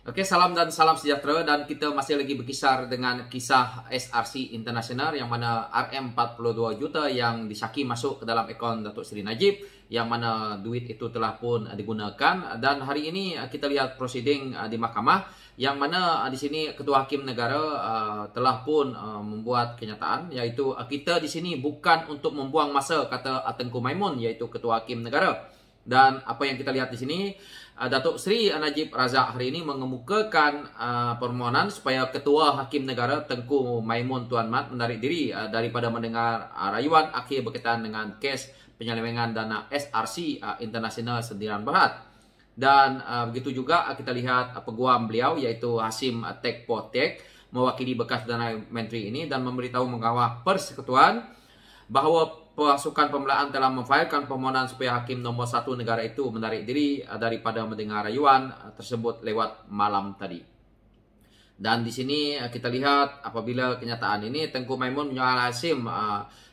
Oke, salam dan salam sejahtera, dan kita masih lagi berkisar dengan kisah SRC International yang mana RM42 juta yang disyaki masuk ke dalam akaun Datuk Seri Najib, yang mana duit itu telah pun digunakan. Dan hari ini kita lihat proceeding di mahkamah yang mana di sini Ketua Hakim Negara telah pun membuat kenyataan, iaitu kita di sini bukan untuk membuang masa, kata Tengku Maimun, iaitu Ketua Hakim Negara. Dan apa yang kita lihat di sini, Datuk Seri Najib Razak hari ini mengemukakan permohonan supaya Ketua Hakim Negara Tengku Maimun Tuan Mat menarik diri daripada mendengar rayuan akhir berkaitan dengan kes penyelewengan dana SRC International Sendirian Berhad. Dan begitu juga kita lihat peguam beliau, iaitu Hasim Tekpotek, mewakili bekas Perdana Menteri ini dan memberitahu Mahkamah Persekutuan bahawa pasukan pembelaan telah memfailkan permohonan supaya Hakim Nombor 1 negara itu menarik diri daripada mendengar rayuan tersebut lewat malam tadi. Dan di sini kita lihat apabila kenyataan ini, Tengku Maimun menyoal Hasim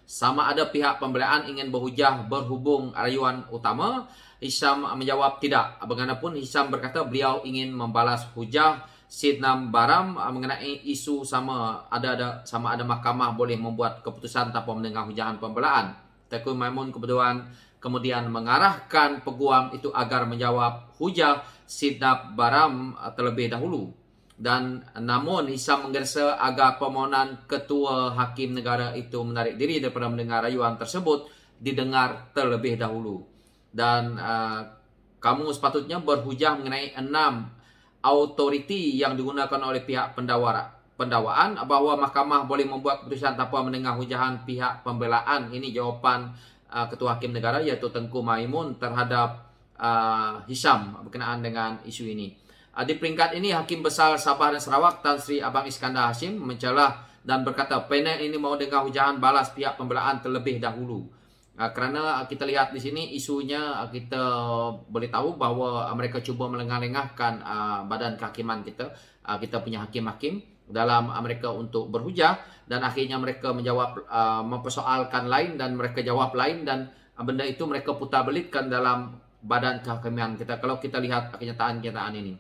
sama ada pihak pembelaan ingin berhujah berhubung rayuan utama. Hisham menjawab tidak. Bagaimanapun Hisham berkata beliau ingin membalas hujah Sidnam Baram mengenai isu sama ada mahkamah boleh membuat keputusan tanpa mendengar hujahan pembelaan. Tengku Maimun kemudian mengarahkan peguam itu agar menjawab hujah Sidnam Baram terlebih dahulu. Dan namun Hisham menggersa agar permohonan Ketua Hakim Negara itu menarik diri daripada mendengar rayuan tersebut didengar terlebih dahulu. Dan kamu sepatutnya berhujah mengenai 6 autoriti yang digunakan oleh pihak pendawaan bahwa mahkamah boleh membuat keputusan tanpa mendengar hujahan pihak pembelaan. Ini jawapan Ketua Hakim Negara, iaitu Tengku Maimun terhadap Hisham berkenaan dengan isu ini. Di peringkat ini, Hakim Besar Sabah dan Sarawak Tan Sri Abang Iskandar Hashim mencelah dan berkata panel ini mau dengar hujahan balas pihak pembelaan terlebih dahulu. Kerana kita lihat di sini isunya, kita boleh tahu bahawa mereka cuba melengah-lengahkan badan kehakiman kita. Kita punya hakim-hakim dalam mereka untuk berhujah, dan akhirnya mereka menjawab, mempersoalkan lain dan mereka jawab lain, dan benda itu mereka putar belitkan dalam badan kehakiman kita. Kalau kita lihat kenyataan-kenyataan ini,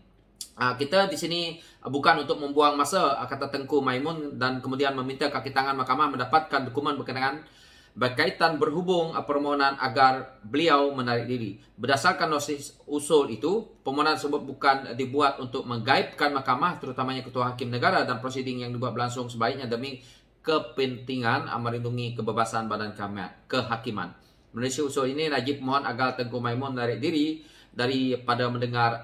kita di sini bukan untuk membuang masa, kata Tengku Maimun, dan kemudian meminta kaki tangan mahkamah mendapatkan dokumen berkaitan berhubung permohonan agar beliau menarik diri. Berdasarkan notis usul itu, permohonan tersebut bukan dibuat untuk menggaibkan mahkamah, terutamanya Ketua Hakim Negara, dan prosiding yang dibuat berlangsung sebaiknya demi kepentingan melindungi kebebasan badan kehakiman. Melalui usul ini, Najib mohon agar Tengku Maimun menarik diri daripada mendengar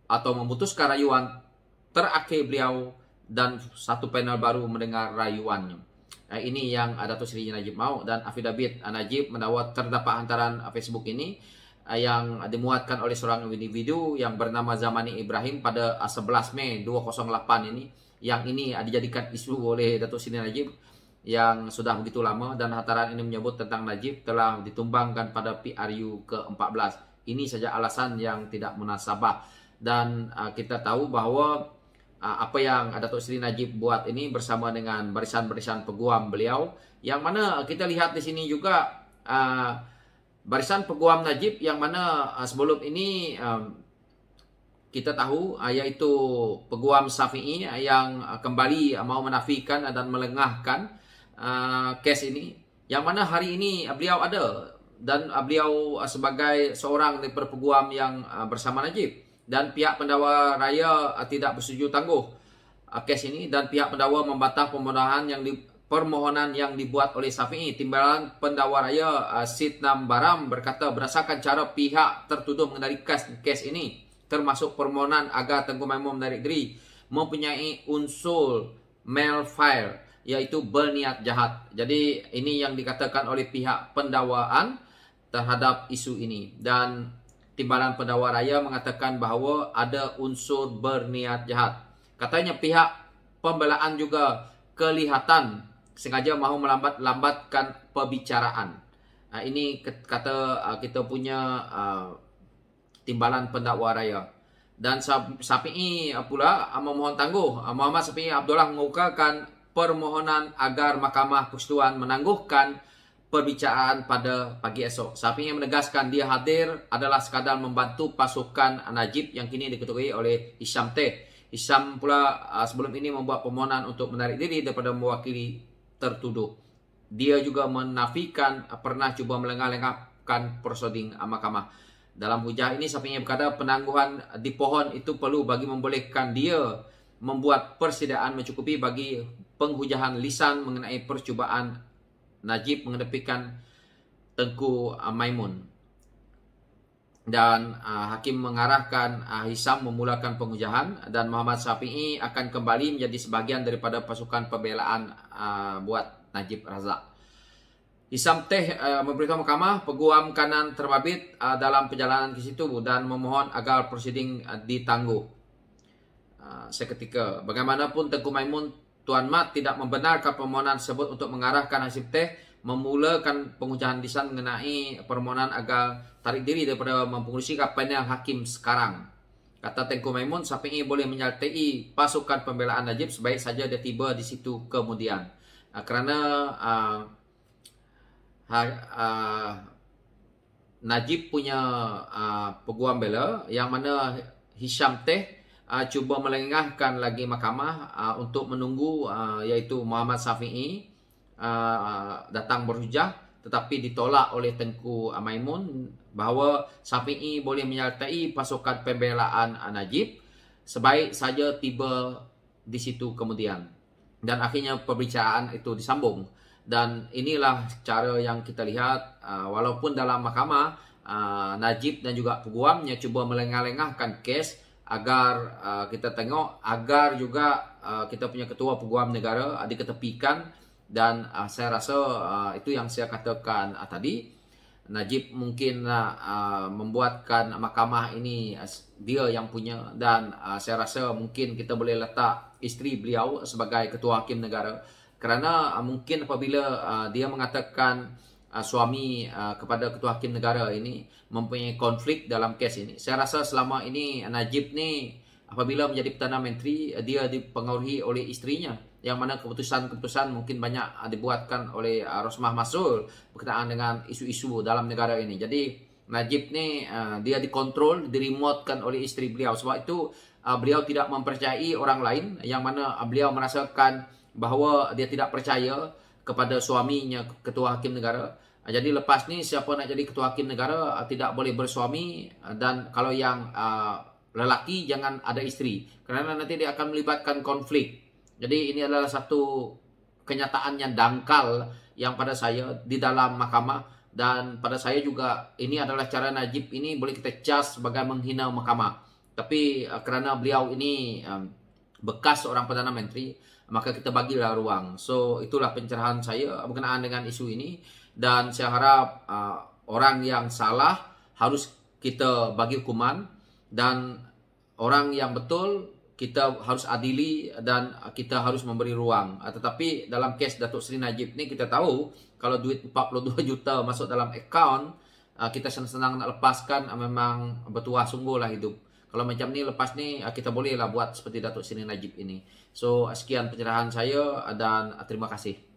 atau memutuskan rayuan terakhir beliau dan satu panel baru mendengar rayuannya. Ini yang Datuk Seri Najib mau, dan afidavit Najib mendakwa terdapat hantaran Facebook ini yang dimuatkan oleh seorang individu yang bernama Zamani Ibrahim pada 11 Mei 2008 ini, yang ini dijadikan isu oleh Datuk Seri Najib yang sudah begitu lama, dan hantaran ini menyebut tentang Najib telah ditumbangkan pada PRU ke-14. Ini saja alasan yang tidak munasabah, dan kita tahu bahawa apa yang Datuk Seri Najib buat ini bersama dengan barisan-barisan peguam beliau, yang mana kita lihat di sini juga barisan peguam Najib yang mana sebelum ini kita tahu iaitu peguam Syafi'i yang kembali mau menafikan dan melengahkan kes ini, yang mana hari ini beliau ada, dan beliau sebagai seorang daripada peguam yang bersama Najib. Dan pihak pendakwa raya tidak bersetuju tangguh kes ini, dan pihak pendakwa membantah permohonan yang dibuat oleh Syafi'i. Timbalan pendakwa raya Sidnam Baram berkata berdasarkan cara pihak tertuduh mengenai kes ini, termasuk permohonan agar Tengku Maimun menarik diri, mempunyai unsur malfire, iaitu berniat jahat. Jadi ini yang dikatakan oleh pihak pendakwaan terhadap isu ini, dan Timbalan Pendakwa Raya mengatakan bahawa ada unsur berniat jahat. Katanya pihak pembelaan juga kelihatan sengaja mahu melambatkan perbicaraan. Ini kata kita punya Timbalan Pendakwa Raya. Dan Syafi'i pula memohon tangguh. Muhammad Syafi'i Abdullah mengukakan permohonan agar Mahkamah Persekutuan menangguhkan perbicaraan pada pagi esok. Syafi'i menegaskan dia hadir adalah sekadar membantu pasukan Najib yang kini diketuai oleh Hisham Teh. Hisam pula sebelum ini membuat permohonan untuk menarik diri daripada mewakili tertuduh. Dia juga menafikan pernah cuba melengah-lengahkan prosedur mahkamah. Dalam hujah ini Syafi'i berkata penangguhan di pohon itu perlu bagi membolehkan dia membuat persediaan mencukupi bagi penghujahan lisan mengenai percubaan Najib mengedepikan Tengku Maimun. Dan hakim mengarahkan Hisam memulakan penghujahan dan Muhammad Syafi'i akan kembali menjadi sebahagian daripada pasukan pembelaan buat Najib Razak. Hisam memberitahu mahkamah peguam kanan terbabit dalam perjalanan ke situ dan memohon agar prosiding ditangguh seketika. Bagaimanapun Tengku Maimun Tuan Mat tidak membenarkan permohonan tersebut untuk mengarahkan Hasib Teh memulakan pengucahan lisan mengenai permohonan agar tarik diri daripada mempengurusi panel hakim sekarang. Kata Tengku Maimun, Syafi'i boleh menyertai pasukan pembelaan Najib sebaik saja dia tiba di situ kemudian. Kerana Najib punya peguam bela yang mana Hisham Teh cuba melengahkan lagi mahkamah untuk menunggu iaitu Muhammad Syafi'i datang berhujah, tetapi ditolak oleh Tengku Maimun bahawa Syafi'i boleh menyertai pasukan pembelaan Najib sebaik saja tiba di situ kemudian. Dan akhirnya perbicaraan itu disambung. Dan inilah cara yang kita lihat walaupun dalam mahkamah Najib dan juga peguamnya cuba melengah-lengahkan kes agar kita tengok agar juga kita punya ketua peguam negara diketepikan. Dan saya rasa itu yang saya katakan tadi. Najib mungkin membuatkan mahkamah ini dia yang punya. Dan saya rasa mungkin kita boleh letak isteri beliau sebagai ketua hakim negara. Kerana mungkin apabila dia mengatakan suami kepada ketua hakim negara ini mempunyai konflik dalam kes ini. Saya rasa selama ini Najib ni apabila menjadi Perdana Menteri dia dipengaruhi oleh isterinya, yang mana keputusan-keputusan mungkin banyak dibuatkan oleh Rosmah Mansur berkaitan dengan isu-isu dalam negara ini. Jadi Najib ni dia dikontrol, diremotekan oleh isteri beliau. Sebab itu beliau tidak mempercayai orang lain, yang mana beliau merasakan bahawa dia tidak percaya kepada suaminya ketua hakim negara. Jadi lepas ni siapa nak jadi ketua hakim negara tidak boleh bersuami, dan kalau yang lelaki jangan ada isteri, kerana nanti dia akan melibatkan konflik. Jadi ini adalah satu kenyataan yang dangkal yang pada saya di dalam mahkamah, dan pada saya juga ini adalah cara Najib ini boleh kita cas sebagai menghina mahkamah. Tapi kerana beliau ini bekas seorang Perdana Menteri, maka kita bagilah ruang. So itulah pencerahan saya berkenaan dengan isu ini, dan saya harap orang yang salah harus kita bagi hukuman, dan orang yang betul kita harus adili dan kita harus memberi ruang. Tetapi dalam kes Datuk Seri Najib ni kita tahu kalau duit 42 juta masuk dalam akaun, kita senang-senang nak lepaskan, memang bertuah sungguhlah hidup. Kalau macam ni lepas ni kita bolehlah buat seperti Datuk Seri Najib ini. So sekian pencerahan saya dan terima kasih.